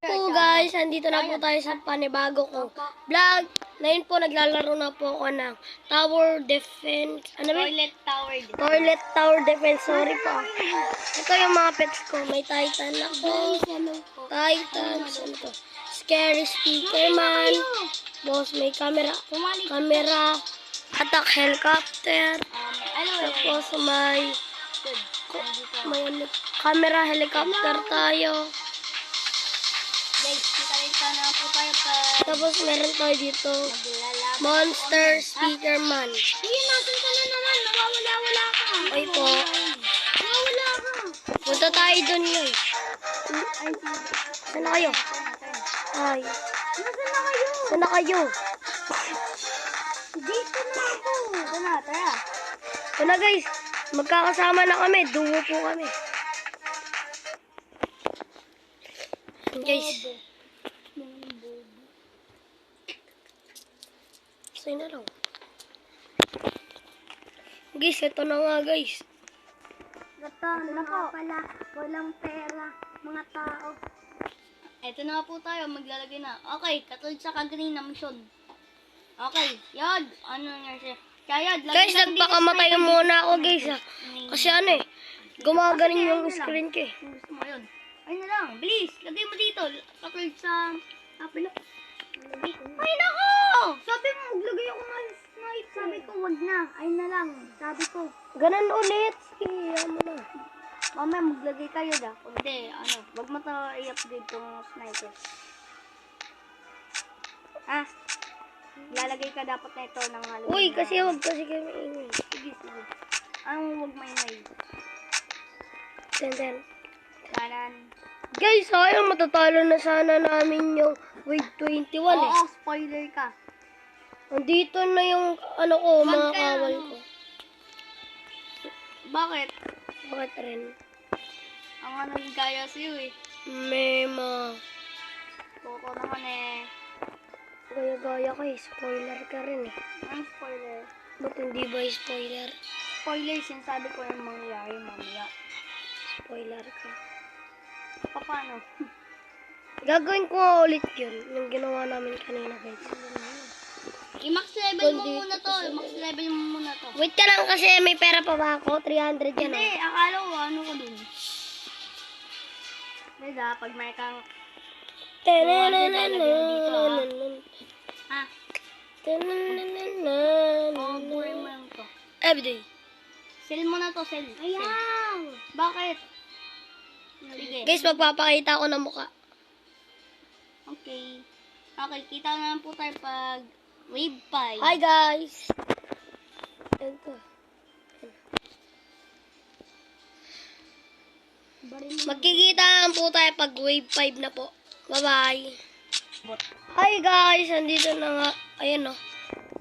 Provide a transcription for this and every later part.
Po guys, andito na po tayo sa panibago ko vlog. Ngayon po naglalaro na po ako ng tower defense. Ano ba? Toilet tower defense. Sorry po. Ito yung mga pets ko. May Titan ako. Titan. Ano to? Scary speaker man. Boss, may camera. Camera. Attack helicopter. Tapos may ano, camera helicopter tayo. Guys, kita na po tayo pa. Tapos meron tayo dito. Monster Speaker Man. Sige, natin ka na naman. Nawawala-wala ka. Ay po. Nawawala ka. Punta tayo dun yun. Saan na kayo? Ay. Nasaan na kayo? Saan na kayo? Dito na ako. Ito na, tara. Ito na guys. Magkakasama na kami. Duo po kami. Guys. Sa'yo na lang. Guys, ito na nga guys. Ito na pala. Walang pera. Mga tao. Ito na nga po tayo. Maglalagay na. Okay, katulad sa kanina mission. Okay, yun. Ano nga siya? Kaya, Guys, nagpakamatay muna ako guys ha. Kasi ano eh. Gumagaling yung screen ko eh. Gusto mo yun. Ay na lang, bilis. Lagay mo dito. Katulad sa apelo. Ay nako! Sabi mo, maglagay ako ng snipe. Sabi ko, wag na. Ay na lang. Sabi ko. Ganun ulit. Sige, ano na. Mamaya, maglagay kayo da. Hindi, ano. Wag mo to i-upgrade tong sniper. Ah. Lalagay ka dapat na ito ng halo. Uy, kasi huwag kasi kami ingay. Sige, sige. Anong wag maingay? Then. Kanan. Guys, sayang matatalo na sana namin yung wave 21 eh. Oo, spoiler ka. Nandito na yung ano ko, mga kawal ko. Bakit? Bakit rin? Ang ano yung gaya sa'yo eh. Mema. Toko naman eh. Gaya-gaya ka eh. Spoiler ka rin eh. Anong spoiler? Ba't hindi ba spoiler? Spoiler, sinasabi ko yung mangyayari mamaya. Spoiler ka. Paano? Gagawin ko nga ulit yun. Yung ginawa namin kanina guys. I-max level mo muna to. I-max level mo muna to. Wait ka lang kasi may pera pa ba ako? 300 yan Hindi, oh. akala ko ano ko dun. Diba, pag may kang... Ha? Oh, buhay mo lang to. Everyday. Sell mo na to, sell. Ayaw! Bakit? Sige. Guys, magpapakita ako ng mukha. Okay. Okay, kita na lang po tayo pag wave 5. Hi guys! Ito. Magkikita lang po tayo pag wave 5 na po. Bye-bye! Hi guys! Andito na nga. Ayan o.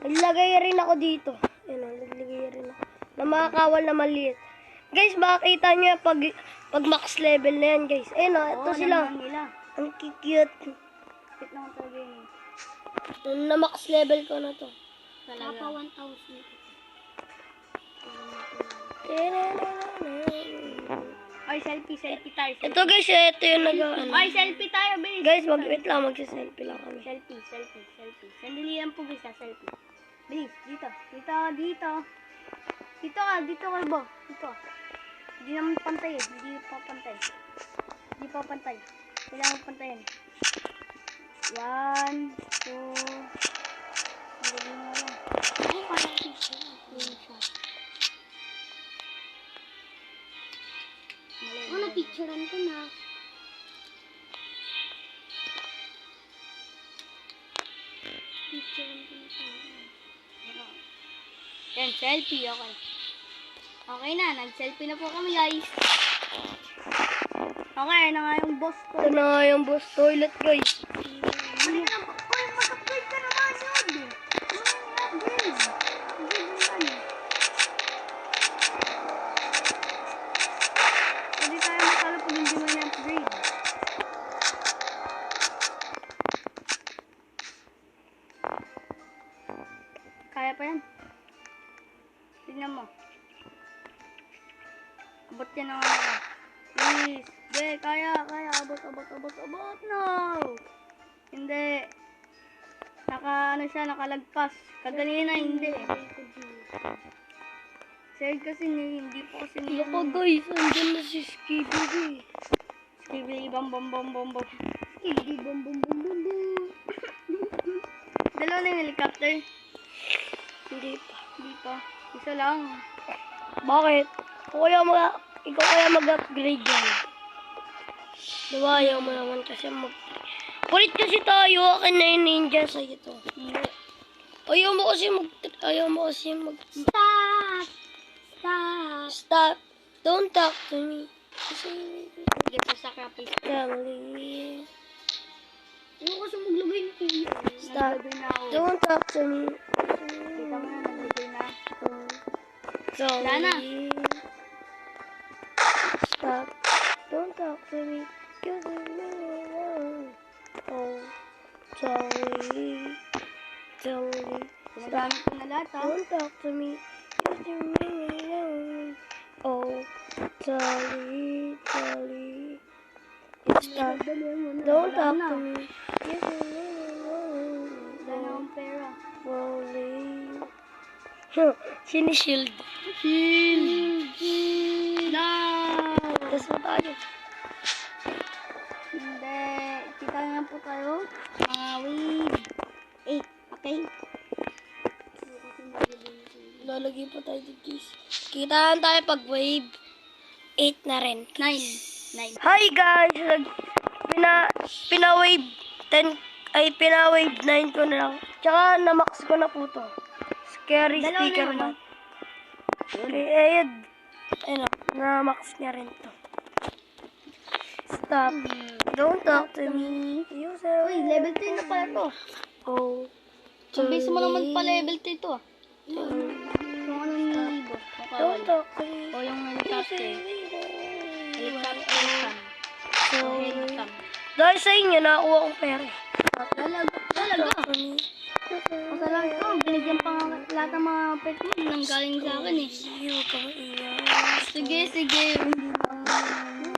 Naglagay rin ako dito. Ayan o, naglagay rin ako. Na mga kawal na maliit. Guys, makakita nyo pag max level na yan guys. Ayan o, ito sila. Ang cute. Cute naman talaga yun. Na max level ko na to. Talaga. 1,000. Ay, selfie tayo. Ito guys, ito yung Ay, selfie tayo, bilis. Guys, wait lang, magsiselfie lang kami. Selfie. Sandali lang po guys, selfie. Bilis, dito. Dito ka, Bo. Dito. Hindi naman pantay eh. Hindi pa pantay. Kailangan pantayin. 1, 2. Hindi nga lang. Ay, parang picturean ko na. Yan, selfie, okay. Okay na, nag-selfie na po kami guys. Okay, na nga yung boss ko. Ito na nga yung boss toilet guys. Uy, mag-upgrade ka naman yun. Upgrade. Hindi tayo makalo pag hindi mo na-upgrade. Kaya pa yan. Tingnan mo. Abot yan ang ano. Please. Be, kaya. Abot na. ano siya, nakalagpas. Kaganina hindi eh. Sir kasi hindi po kasi Ano ka guys? Andyan na si Skibidi. Skibidi bam bam bam bam bam. Skibidi bum bum bum bum bum. Dalawa na yung helicopter. Hindi pa. Hindi pa. Isa lang. Bakit? Ikaw kaya mag-upgrade yan. Diba ayaw mo naman kasi Palit kasi tayo. Akin na yung ninja sa ito. Hindi. Ayaw mo kasi Stop! Stop. Don't talk to me. Hindi sa sacrifice. Family. Ayaw kasi maglagay ng kuya. Stop. Naglagay na ako. Don't talk to me. Kita mo na, naglagay na. Sorry. na. Stop. Don't talk to me. You leave me alone. Oh, sorry. Sorry. Ginagamit ko na lahat ha. Don't talk to me. You leave me alone. Oh, sorry. Sorry. Stop. Don't talk to me. You leave me alone. Wala na akong pera. Sorry. Sinishield. No! Tapos mo tayo. Hindi. Kita na po tayo. Mga wave. 8. Okay? Lalagay pa tayo dito, guys. Kitaan tayo pag wave 8 na rin. 9. Hi guys! Pina-wave 10 ay pina-wave 9 ko na lang. Tsaka na-max ko na po to. Scary Dalawa sticker na yun, man. Ayun. Ayun, na-max niya rin to. Stop. Don't talk to me. You say, Uy, level 3 na pala to. Oh. Ang base mo naman pa level 3 to ah. Sorry. Yung ano ni Libo. Don't talk to me. O yung helicopter. Helicopter. Sorry. Helicopter. Dahil sa inyo, nakakuha kong pera. Talaga. Masalamat ko. Binigyan pa nga lahat ng mga pet mo. Nang galing sa akin eh. Sige.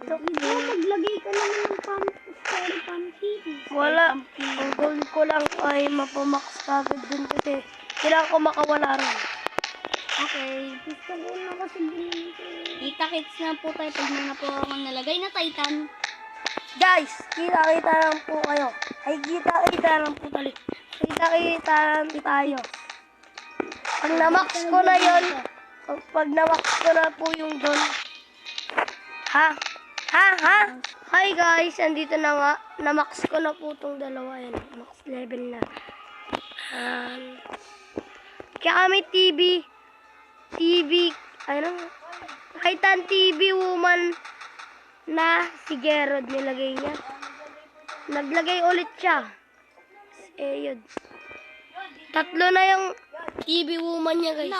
Maglagay ka naman ng pumpkin. Wala. Ang goal ko lang ay mapamax kagad dun kasi kailangan ko makawala rin. Okay. Gusto ko na kasi kita-kits na po tayo pag may na po akong nalagay na Titan. Guys, kita-kita lang po kayo. Ay, kita-kita lang po tayo. Kita-kita lang tayo. Pag na-max ko na yun, pag na-max ko na po yung doon. Ha? Hi guys, andito na nga. Na-max ko na po itong dalawa. Yan, max level na. Kaya kami Titan TV woman na si Gerard nilagay niya. Naglagay ulit siya. Yun. 3 na yung TV woman niya, guys.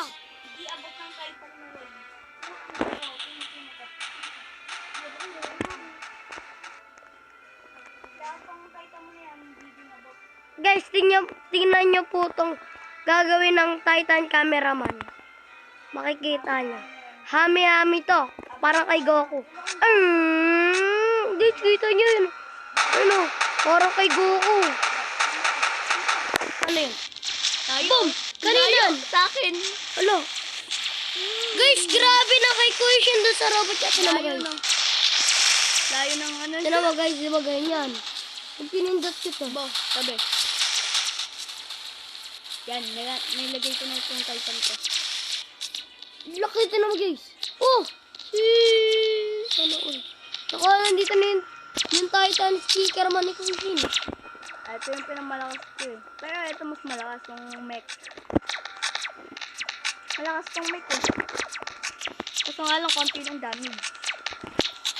Guys, tingnan nyo po itong gagawin ng Titan cameraman. Makikita niya. Hami-hami to. Parang kay Goku. Guys, kita nyo yun. Ano? Parang kay Goku. Ano yun? Boom! Kanina yun. Sa akin. Ano? Guys, grabe na kay Kuishin doon sa robot. Tinama guys. Layo ng ano. Tinama guys, di ba ganyan? Yung pinindot ko to. Sabi. Yan, nilagay ko na itong Titan ko. Laki tinama guys. Oh! Ano ulit? Saka nandito na yung Titan sticker man ni Kuishin. Ito yung pinamalakas ko eh. Pero ito mas malakas yung mech. Malakas tong mech eh. Gusto nga lang konti ng damage.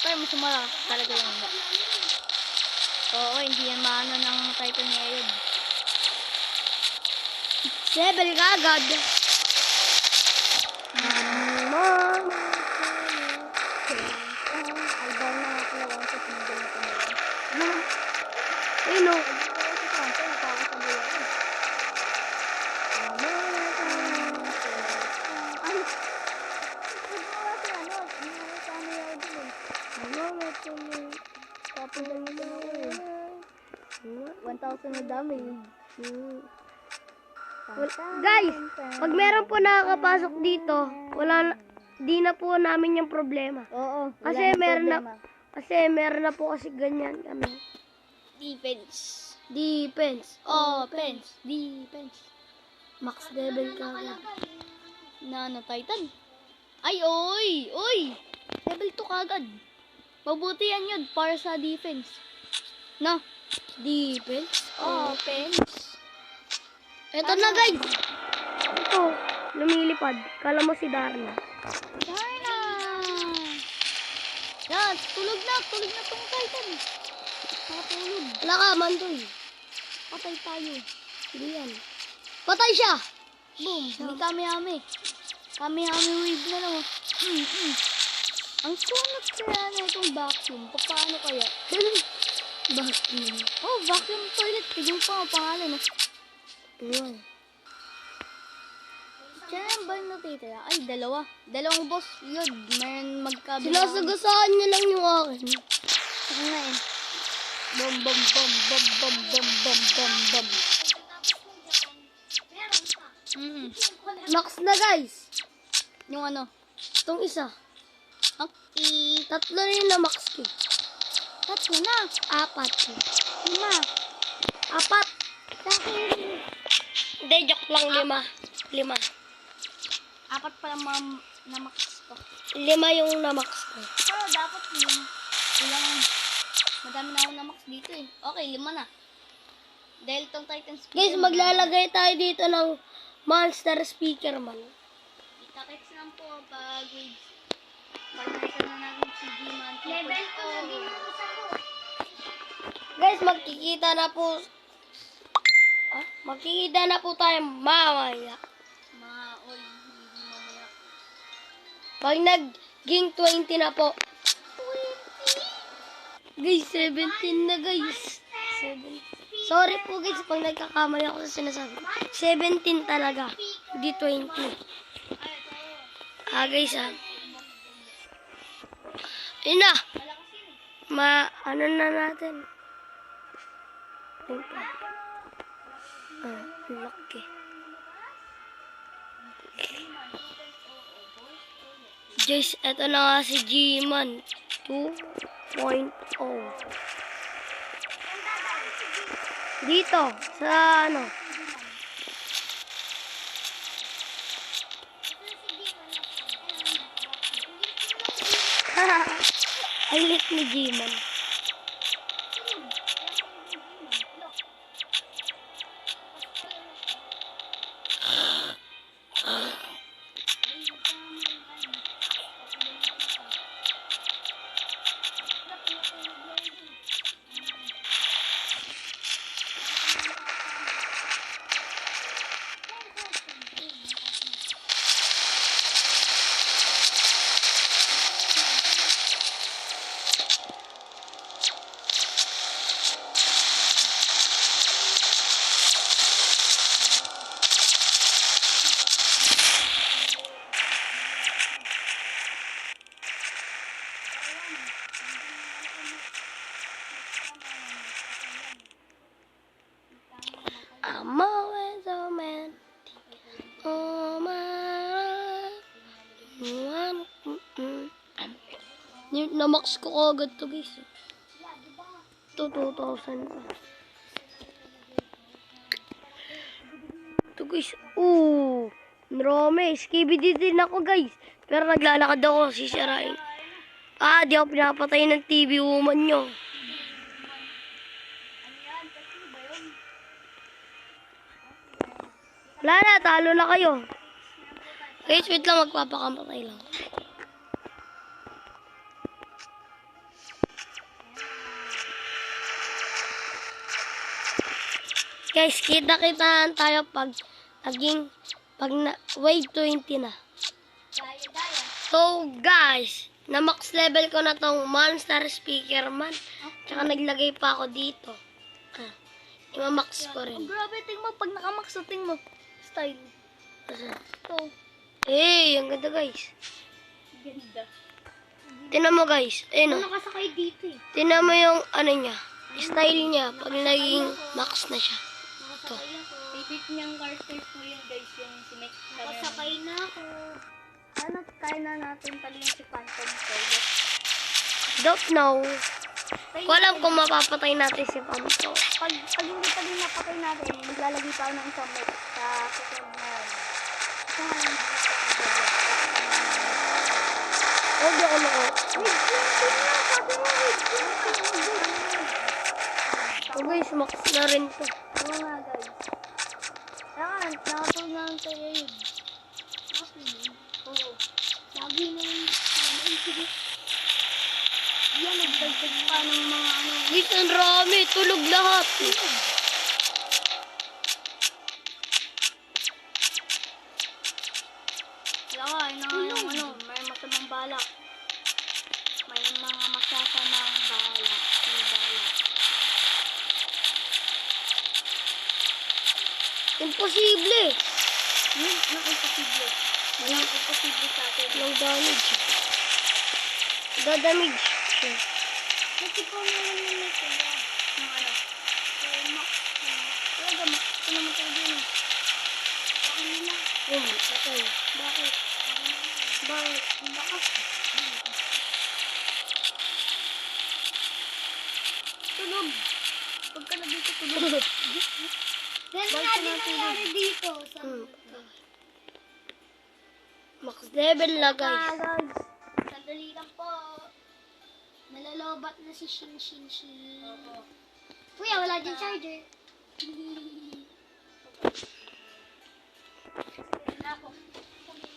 Pero mas malakas talaga yung mech. Oo, hindi yan maano ng Titan ni Ayod. Level ka agad. Albaw na nga pala ako sa pinagay na pinagay. Ayun o. Tapos lang yun ako eh. 1,000 na damage. Guys, pag meron po nakakapasok dito, di na po namin yung problema. Oo. Kasi meron na po kasi ganyan kami. Defense. Defense. Offense. Defense. Max level ka agad. Nano Titan. Ay, oy! Oy! Level 2 kagad. Mabuti yan yun para sa defense. No? Defense. Offense. Ito na guys. Ito. Lumilipad. Kala mo si Darna. Darna! Yan, tulog na tong Titan. Nakatulog. Wala ka, Mandoy. Patay tayo. Hindi yan. Patay siya! Boom! Hindi kami-hami. Kami-hami wave na lang. Ang kunot kaya na itong vacuum. Paano kaya? Vacuum. Oh, vacuum toilet. Tignan pa ang pangalan. Ayan. Diyan ba yung natitira? Ay, dalawa. Dalawang boss. Yun, mayroon magkabilang. Sinasagasaan niya lang yung akin. Ano nga eh. Bom, bom, bom, bom, bom, bom, bom, bom, bom. Max na guys. Yung ano? Itong isa. Okay. Tatlo rin na max ko. Tatlo na. 4. 5. 4. Dahil Hindi, joke lang. 5. 4 pa lang na max ko. 5 yung na max ko. Pero dapat yung ilang madami na ako na max dito eh. Okay, 5 na. Dahil tong Titan speaker. Guys, maglalagay tayo dito ng monster speaker man. Ita-text lang po pag nakita na natin si G-Man. Level 2 na din ako sa ko. Guys, magkikita na po tayo mamaya. Maol, hindi mamaya. Pag naging 20 na po. Guys, 17 na guys. 17. Sorry po guys pag nagkakamali ako sa sinasabi. 17 talaga. Hindi 20. Guys Ayun na. Ano na natin. Laki. Guys, eto na nga si G-Man 2.0. Dito, sa ano. Ay, lit ni G-Man. I'm always a man. Oh my. Na-max ko agad to guys. Ito 2,000 pa. Ito guys. Marami. Skibidi din ako guys. Pero naglalakad ako sisirain. Di ako pinapatay ng TV woman nyo. Wala na, talo na kayo. Guys, wait lang, magpapakamatay lang. Guys, kita-kitaan tayo pag wave 20 na. So, guys, na-max level ko na tong monster speaker man. Tsaka naglagay pa ako dito. I-max ko rin. Grabe, tingin mo. Pag nakamax, tingin mo. Style. Ito. Ang ganda guys. Ganda. Tinan mo guys. Ayun o. Nakasakay dito eh. Tinan mo yung ano niya. Style niya. Pag naging max na siya. Ito. Bibit niyang character po yun guys, yung si Mike. Nakasakay na ako. Ano, kaya na natin pala yung si Phantom Toilet. Don't know. Ko alam kung mapapatay natin si Phantom. Pag hindi pa din napatay natin, maglalagay pa ako ng isang mic sa susunod na yun. Ito nga lang Huwag ako nako. Oh guys, max na rin to. Oo nga guys. Saan? Nakatunan tayo yun. Oo. Lagi na yun. Yan, nagdagdag pa ng mga ano. Guys, ang rami. Tulog lahat. Wala ka, yung ano, may masamang balak. May mga masasamang balak. May balak. Imposible. Anong imposible? Walang imposible sa atin. Walang damage. Dadamage siya. Kasi po meron naman sila. Ng ano? Max. Talaga, Max. Ito naman tayo din eh. Bakit nila? Okay. Bakit? Bakit? Bakit? Tulog. Pagka na dito, tulog. Ganun nga din nangyari dito. Sa Max level na guys. Sandali lang po. Nalalobat na si Shin Shin Shin. Kuya, wala din charger.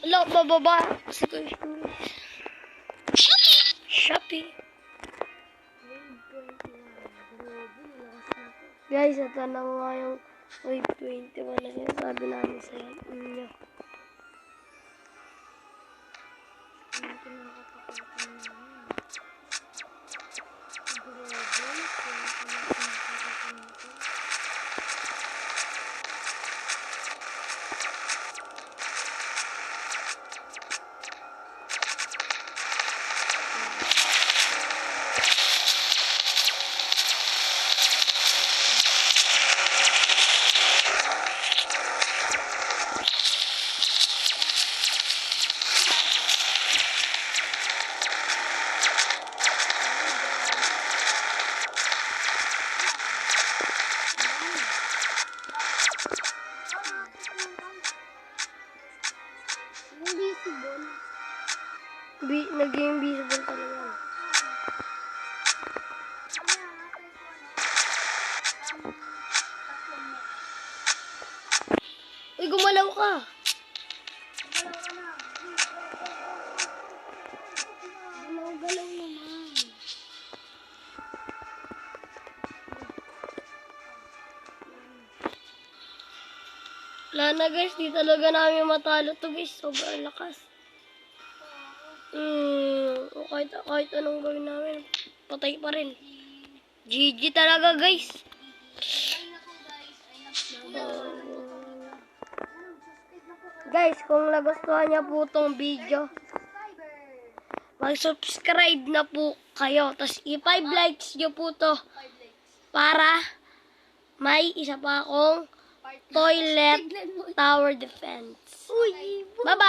Wala, bababa. Shopee. Guys, ito na nga yung Wave 21 na sinasabi namin sa inyo. Naging visible talaga. Uy, gumalaw ka. Galaw-galaw naman. Wala na guys, di talaga namin matalo to guys. Sobrang lakas. Kahit anong gawin namin, patay pa rin. GG talaga guys. Guys, kung nagustuhan niyo po itong video, mag-subscribe na po kayo. Tapos i-5 likes niyo po to para may isa pa akong toilet tower defense. Bye-bye!